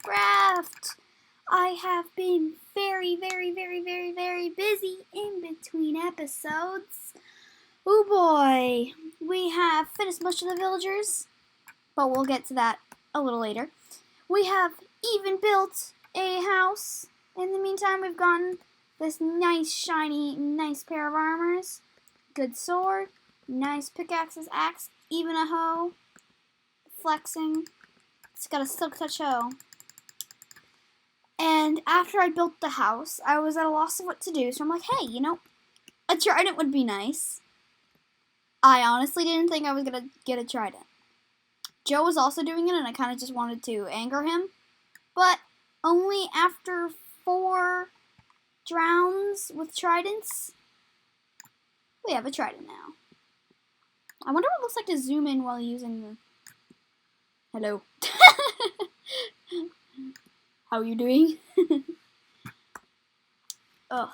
Cliffcraft. I have been very busy in between episodes. Oh boy, we have finished most of the villagers, but we'll get to that a little later. We have even built a house. In the meantime, we've gotten this nice, shiny, nice pair of armors, good sword, nice pickaxes, axe, even a hoe, flexing. It's got a silk touch hoe. And after I built the house, I was at a loss of what to do, so I'm like, hey, a trident would be nice. I honestly didn't think I was going to get a trident. Joe was also doing it, and I kind of just wanted to anger him. But only after 4 drowns with tridents, we have a trident now. I wonder what it looks like to zoom in while using the... Hello. How are you doing? Ugh.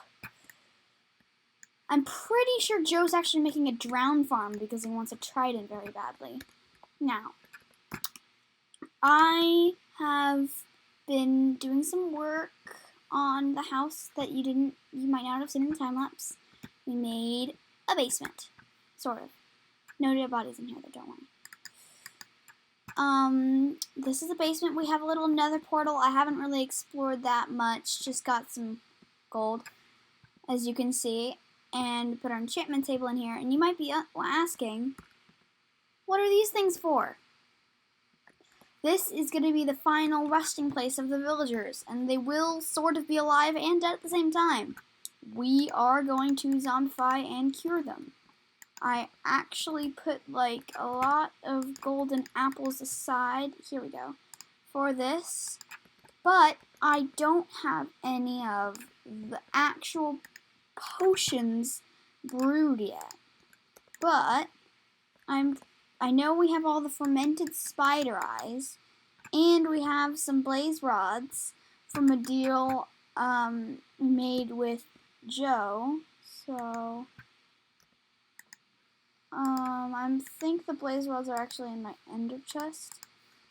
I'm pretty sure Joe's actually making a drown farm because he wants a trident very badly. Now, I have been doing some work on the house that you might not have seen in the time lapse. We made a basement, sort of. No dead bodies in here, though, don't worry. This is a basement. We have a little nether portal. I haven't really explored that much. Just got some gold, as you can see, and put our enchantment table in here. And you might be asking, what are these things for? This is going to be the final resting place of the villagers, and they will sort of be alive and dead at the same time. We are going to zombify and cure them. I actually put like a lot of golden apples aside, here we go, for this, but I don't have any of the actual potions brewed yet. But I know we have all the fermented spider eyes, and we have some blaze rods from a deal made with Joe, so I think the blaze rods are actually in my ender chest.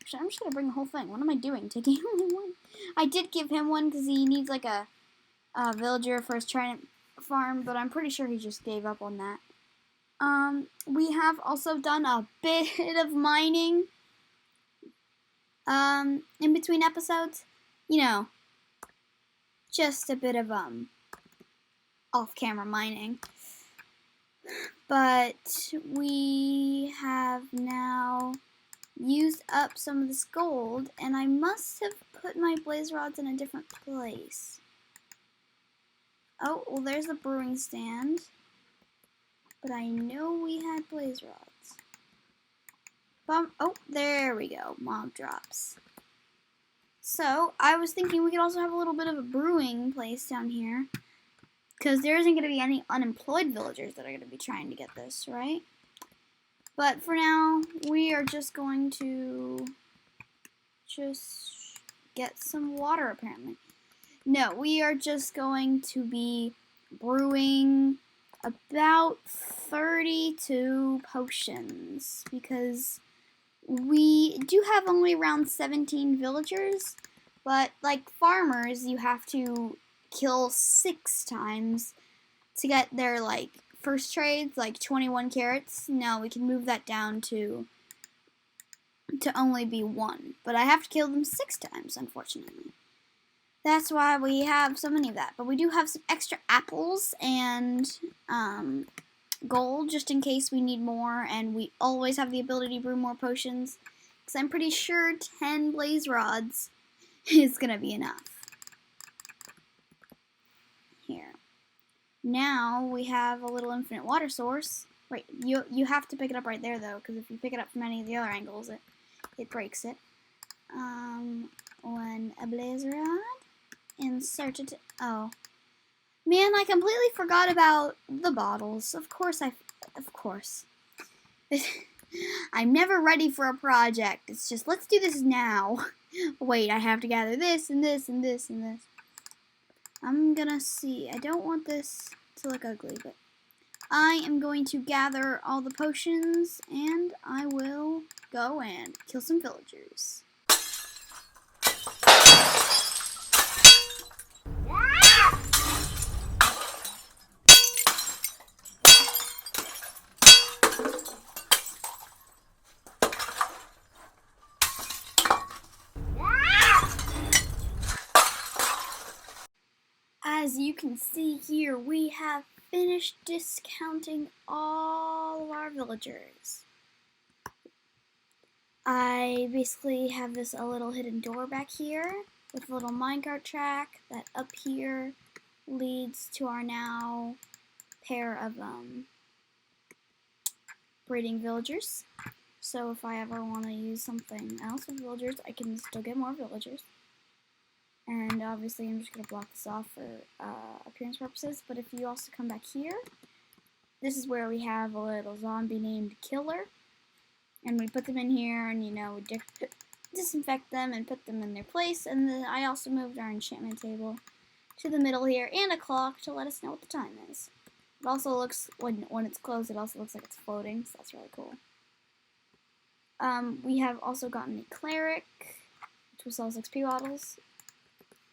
Actually, I'm just gonna bring the whole thing. What am I doing? Taking only one? I did give him one because he needs like a villager for his trident farm, but I'm pretty sure he just gave up on that. We have also done a bit of mining in between episodes. Just a bit of off-camera mining. But we have now used up some of this gold, and I must have put my blaze rods in a different place. Oh, well, there's the brewing stand. But I know we had blaze rods. Oh, there we go. Mob drops. So, I was thinking we could also have a little bit of a brewing place down here. Because there isn't going to be any unemployed villagers that are going to be trying to get this, right? But for now, we are just going to get some water, apparently. No, we are just going to be brewing about 32 potions, because we do have only around 17 villagers, but like farmers, you have to kill 6 times to get their like first trades, like 21 carrots. Now we can move that down to only be 1, but I have to kill them 6 times, unfortunately. That's why we have so many of that. But we do have some extra apples and gold just in case we need more, and we always have the ability to brew more potions, because I'm pretty sure 10 blaze rods is going to be enough. Here. Now we have a little infinite water source. Right, you have to pick it up right there, though, because if you pick it up from any of the other angles, it breaks it. One a blaze rod. Insert it. Oh. Man, I completely forgot about the bottles. Of course. I'm never ready for a project. It's just, let's do this now. Wait, I have to gather this and this and this and this. I'm gonna see. I don't want this to look ugly, but I am going to gather all the potions, and I will go and kill some villagers. as you can see here, we have finished discounting all of our villagers. I basically have a little hidden door back here with a little minecart track that up here leads to our now pair of breeding villagers. So if I ever want to use something else with villagers, I can still get more villagers. And obviously I'm just going to block this off for appearance purposes. But if you also come back here, this is where we have a little zombie named Killer. And we put them in here and, you know, we disinfect them and put them in their place. And then I also moved our enchantment table to the middle here and a clock to let us know what the time is. It also looks, when it's closed, it also looks like it's floating, so that's really cool. We have also gotten a cleric, which will sell 6 bottles,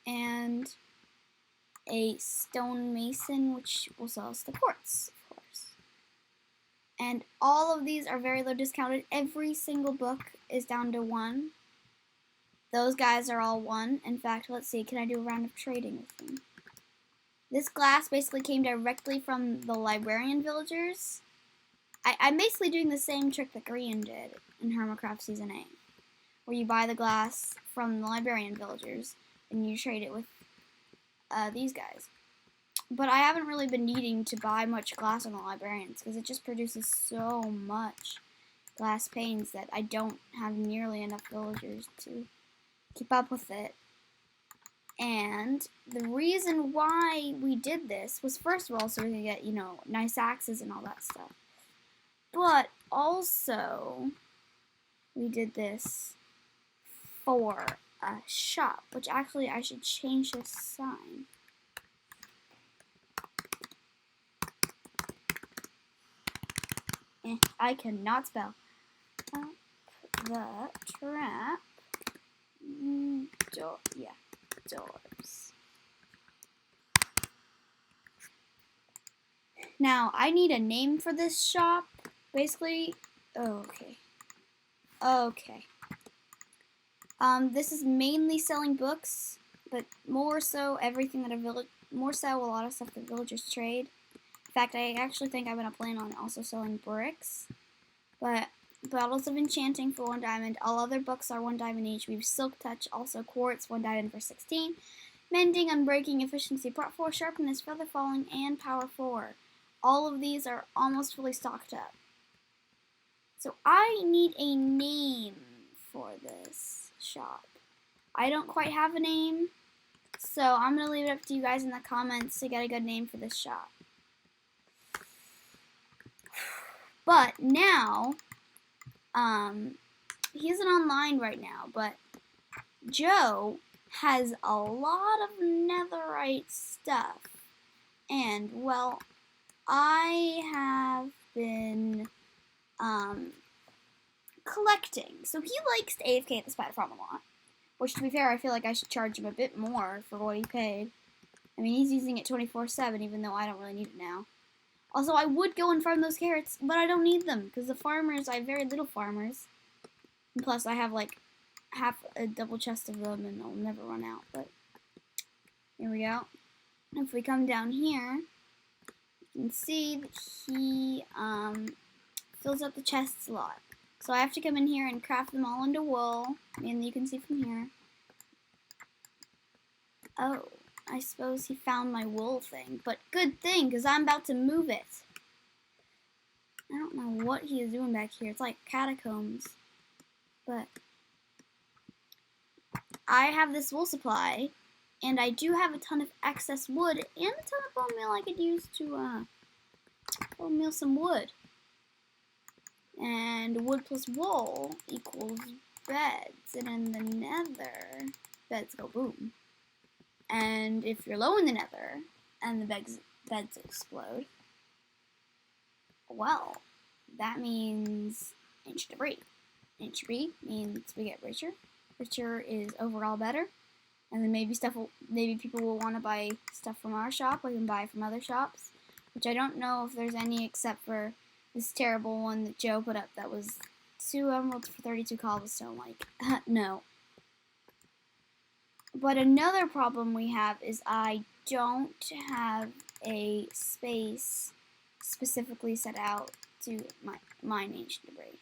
and a stone mason, which will sell us the quartz, of course. And all of these are very low discounted. Every single book is down to 1. Those guys are all 1. In fact, let's see, can I do a round of trading with them? This glass basically came directly from the librarian villagers. I'm basically doing the same trick that Green did in Hermitcraft Season 8, where you buy the glass from the librarian villagers and you trade it with these guys. But I haven't really been needing to buy much glass on the librarians because it just produces so much glass panes that I don't have nearly enough villagers to keep up with it. And the reason why we did this was, first of all, so we could get, you know, nice axes and all that stuff. But also, we did this for a shop, which actually I should change this sign. I cannot spell. Up the trap. Doors. Now, I need a name for this shop. Basically, okay. This is mainly selling books, but more so everything that more so a lot of stuff that villagers trade. In fact, I actually think I'm gonna plan on also selling bricks. But bottles of enchanting for 1 diamond. All other books are 1 diamond each. We have Silk Touch, also quartz, 1 diamond for 16. Mending, Unbreaking, Efficiency, Part 4, Sharpness, Feather Falling, and Power 4. All of these are almost fully stocked up. So I need a name for this shop. I don't quite have a name, so I'm going to leave it up to you guys in the comments to get a good name for this shop. But now, he isn't online right now, but Joe has a lot of netherite stuff. And, well, I have been collecting. So he likes to AFK at the spider farm a lot. Which, to be fair, I feel like I should charge him a bit more for what he paid. I mean, he's using it 24/7, even though I don't really need it now. Also, I would go and farm those carrots, but I don't need them, because the farmers, I have very little farmers. And plus, I have, like, half a double chest of them, and they'll never run out, but here we go. If we come down here, you can see that he fills up the chests a lot. So I have to come in here and craft them all into wool, and you can see from here. Oh, I suppose he found my wool thing, but good thing, because I'm about to move it. I don't know what he is doing back here. It's like catacombs, but I have this wool supply, and I do have a ton of excess wood and a ton of bone meal I could use to bone meal some wood. And wood plus wool equals beds, and in the nether, beds go boom. And if you're low in the nether, and the beds explode, well, that means ancient debris. Ancient debris means we get richer. Richer is overall better. And then maybe people will want to buy stuff from our shop, or even buy from other shops, which I don't know if there's any except for this terrible one that Joe put up that was 2 emeralds for 32 cobblestone, like, no. But another problem we have is I don't have a space specifically set out to mine ancient debris.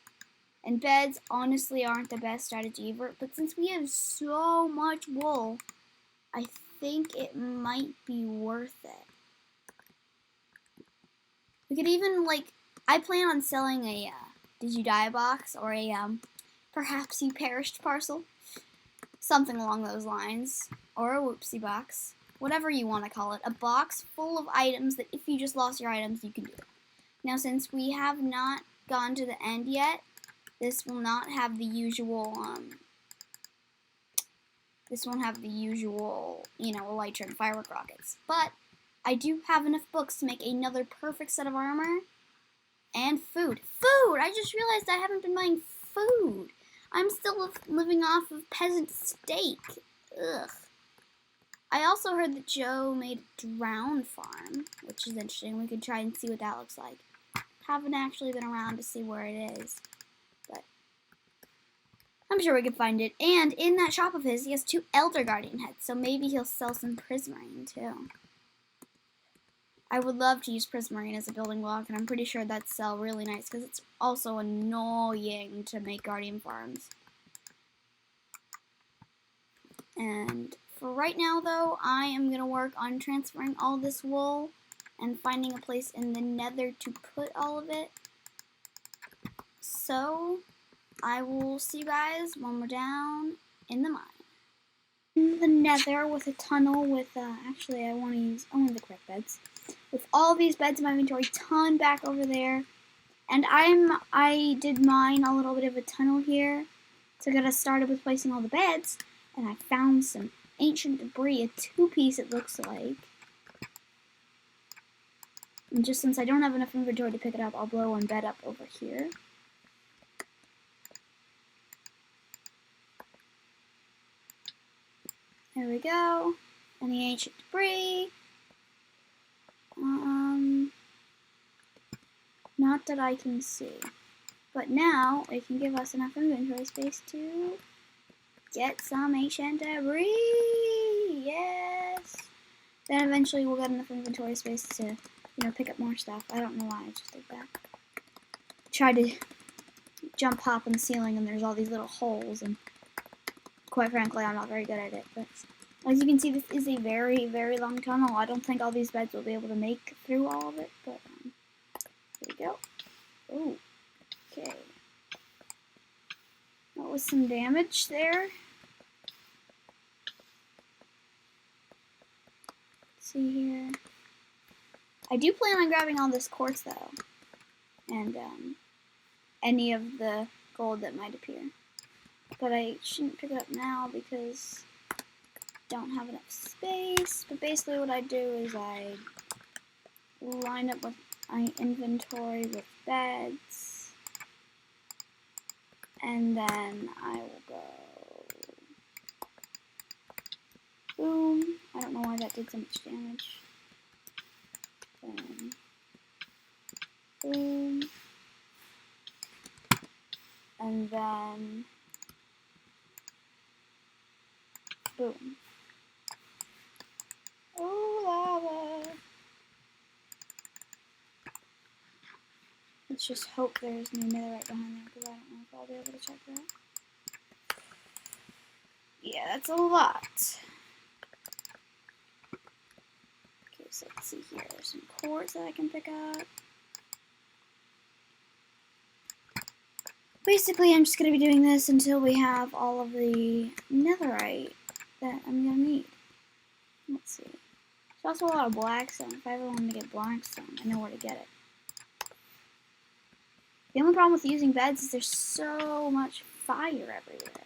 And beds honestly aren't the best strategy ever, but since we have so much wool, I think it might be worth it. We could even, like, I plan on selling a Did You Die box or a Perhaps You Perished parcel. Something along those lines. Or a whoopsie box. Whatever you want to call it. A box full of items that if you just lost your items, you can do it. Now, since we have not gone to the end yet, this will not have the usual, elytra and firework rockets. But I do have enough books to make another perfect set of armor. And food. Food! I just realized I haven't been buying food. I'm still living off of peasant steak. Ugh. I also heard that Joe made a drowned farm, which is interesting. We could try and see what that looks like. Haven't actually been around to see where it is, but I'm sure we could find it. And in that shop of his, he has 2 Elder Guardian heads, so maybe he'll sell some Prismarine too. I would love to use Prismarine as a building block, and I'm pretty sure that'd sell really nice, because it's also annoying to make Guardian farms. And for right now, though, I am going to work on transferring all this wool and finding a place in the nether to put all of it. So, I will see you guys when we're down in the mine. In the nether with a tunnel with, actually I want to use only the correct beds. With all these beds in my inventory, ton back over there. And I did mine a little bit of a tunnel here. So I got started with placing all the beds. And I found some ancient debris, a 2-piece it looks like. And just since I don't have enough inventory to pick it up, I'll blow one bed up over here. There we go. Any ancient debris. Not that I can see. But now it can give us enough inventory space to get some ancient debris. Yes. Then eventually we'll get enough inventory space to, pick up more stuff. I don't know why I just did that. Tried to jump hop on the ceiling and there's all these little holes, and quite frankly I'm not very good at it. But as you can see, this is a very, very long tunnel. I don't think all these beds will be able to make through all of it, but there we go. Oh, okay. That was some damage there. Let's see here. I do plan on grabbing all this quartz though, and any of the gold that might appear. But I shouldn't pick it up now because I don't have enough space. But basically what I do is I line up with my inventory with beds, and then I will go boom. I don't know why that did so much damage. Boom. And then boom. Oh, lava. Let's just hope there's no netherite behind there, because I don't know if I'll be able to check that. Yeah, that's a lot. Okay, so let's see here. There's some quartz that I can pick up. Basically, I'm just going to be doing this until we have all of the netherite that I'm going to need. Let's see. There's also a lot of blackstone. If I ever wanted to get blackstone, I know where to get it. The only problem with using beds is there's so much fire everywhere.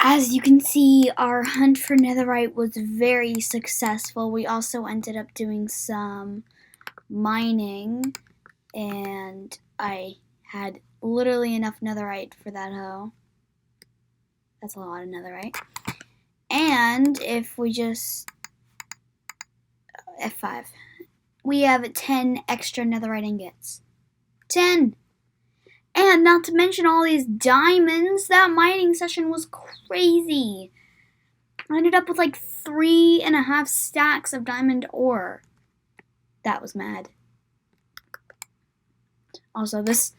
As you can see, our hunt for netherite was very successful. We also ended up doing some mining, and I had literally enough netherite for that hoe. That's a lot of netherite. And if we just F5, we have 10 extra netherite ingots. 10! And not to mention all these diamonds. That mining session was crazy. I ended up with like 3.5 stacks of diamond ore. That was mad. Also, this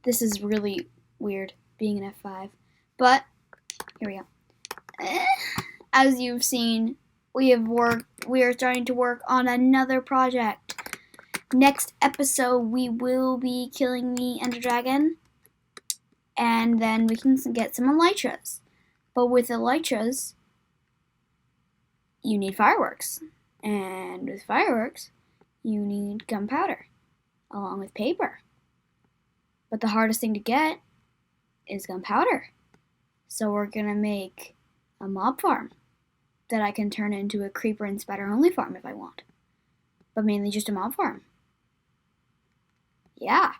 is really weird being an F5. But here we go. As you've seen, we are starting to work on another project. Next episode, we will be killing the Ender Dragon, and then we can get some elytras. But with elytras, you need fireworks, and with fireworks, you need gunpowder, along with paper. But the hardest thing to get is gunpowder. So we're gonna make a mob farm that I can turn into a creeper and spider only farm if I want. But mainly just a mob farm. Yeah.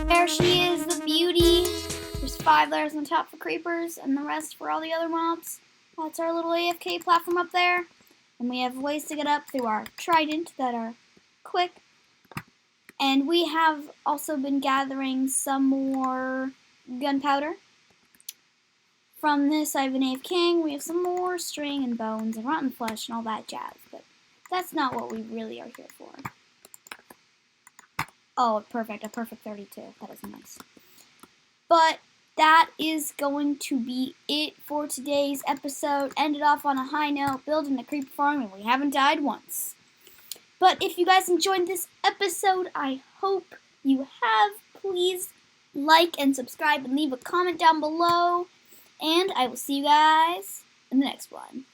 There she is, the beauty. There's 5 layers on top for creepers and the rest for all the other mobs. That's our little AFK platform up there. And we have ways to get up through our trident that are quick. And we have also been gathering some more gunpowder. From this, I've been AFKing. We have some more string and bones and rotten flesh and all that jazz. But that's not what we really are here for. Oh, perfect. A perfect 32. That is nice. But that is going to be it for today's episode. Ended off on a high note, building a creeper farm, and we haven't died once. But if you guys enjoyed this episode, I hope you have. Please like and subscribe and leave a comment down below. And I will see you guys in the next one.